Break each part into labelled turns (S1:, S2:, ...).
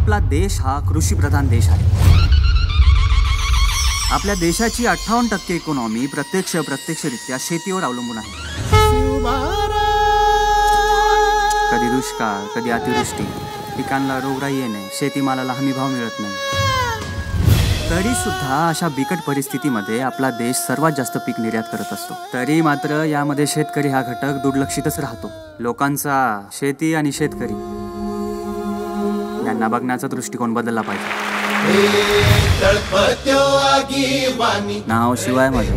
S1: आपला देश हा कृषीप्रधान देश आहे। आपल्या देशाची 58% इकॉनॉमी प्रत्यक्षरित्या शेतीवर अवलंबून आहे। कधी दुष्काळ, कधी अतिवृष्टी, पिकांना रोगराई येणे, शेतीमालाला हमीभाव मिळत नाही। तरी सुद्धा अशा बिकट परिस्थितीमध्ये आपला देश सर्वात जास्त पीक निर्यात करत असतो। तरी मात्र यामध्ये शेतकरी हा घटक दुर्लक्षितच राहतो। लोकांचा शेती आणि शेतकरी यांना बघण्याचा दृष्टिकोन बदलला पाहिजे। नाव शिवाय माझं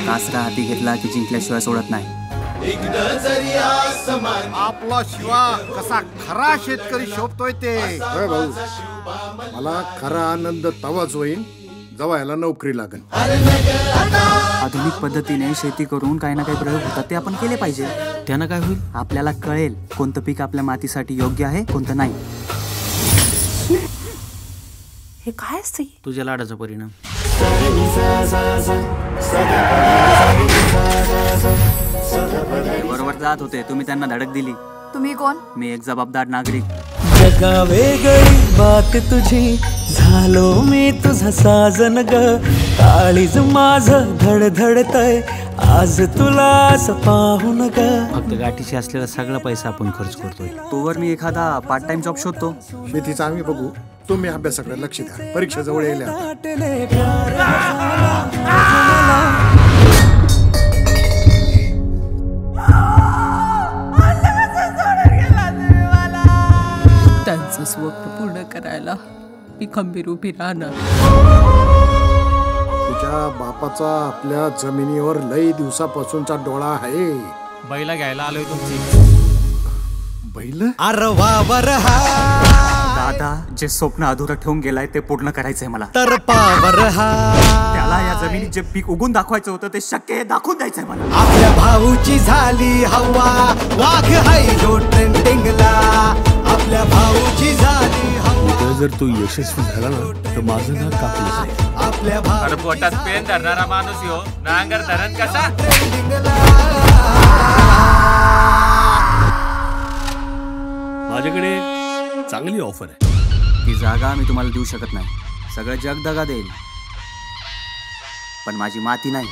S1: कासरा हाती घेतला की जिंकल्याशिवाय सोडत नाही।
S2: आपला शिवा कसा खरा शेतकरी शोभतोय ते
S3: भाऊ, मला खरा आनंद तवाच होईल जेव्हा याला नोकरी लागेल।
S1: आधुनिक पद्धतीने शेती करून काही ना काही प्रयोग होतात ते आपण केले पाहिजे। त्यानं काय होईल, आपल्याला कळेल कोणतं पीक आपल्या मातीसाठी योग्य आहे, कोणतं नाही।
S4: हे काय असते?
S1: तुझ्या लाडाचा परिणाम। बरोबर जात होते, तुम्ही त्यांना धडक दिली।
S4: तुम्ही कोण?
S1: मी एक जबाबदार नागरिक।
S5: जगा वेगळी बात तुझी, झालो मी तुझा साजन ग। काळीज माझं धडधडतय आज तुला पाहून ग।
S1: फक्त गाठीशी असलेला सगळा पैसा आपण खर्च करतोय। तोवर मी एखादा पार्ट टाइम जॉब शोधतो।
S3: शेतीचं आम्ही बघू, तुम्ही अभ्यासाकडे लक्ष द्या, परीक्षा जवळ येईल।
S4: त्यांचं स्वप्न पूर्ण करायला मी खंबीर उभी राहणार।
S3: तुझ्या बापाचा आपल्या जमिनीवर लई दिवसापासूनचा डोळा आहे।
S2: बैला घ्यायला आलोय तुमची।
S3: बैल?
S5: अरवावर हा
S1: दादा, जे स्वप्न अधुरं ठेवून गेलाय ते पूर्ण करायचंय मला।
S5: तर पावर हा
S1: त्याला या जमिनीत जे पीक उगून दाखवायचं होतं ते शक्य आहे दाखवून द्यायचंय मला।
S5: आपल्या भाऊची झाली हवा, वाघ हाय जो ट्रेंडिंगला। आपल्या भाऊची झाली हवा,
S6: जर तू यशस्वी झाला ना तर माझं नाव कापलं जाईल।
S5: आपल्या भाऊ
S2: पोटात पेन धरणारा माणूस यो नांगर धरण कसा
S5: ट्रेंडिंगला।
S6: माझ्याकडे चांगली ऑफर आहे।
S1: ती जागा मी तुम्हाला देऊ शकत नाही, सगळं जग दगा देईल, पण माझी माती नाही।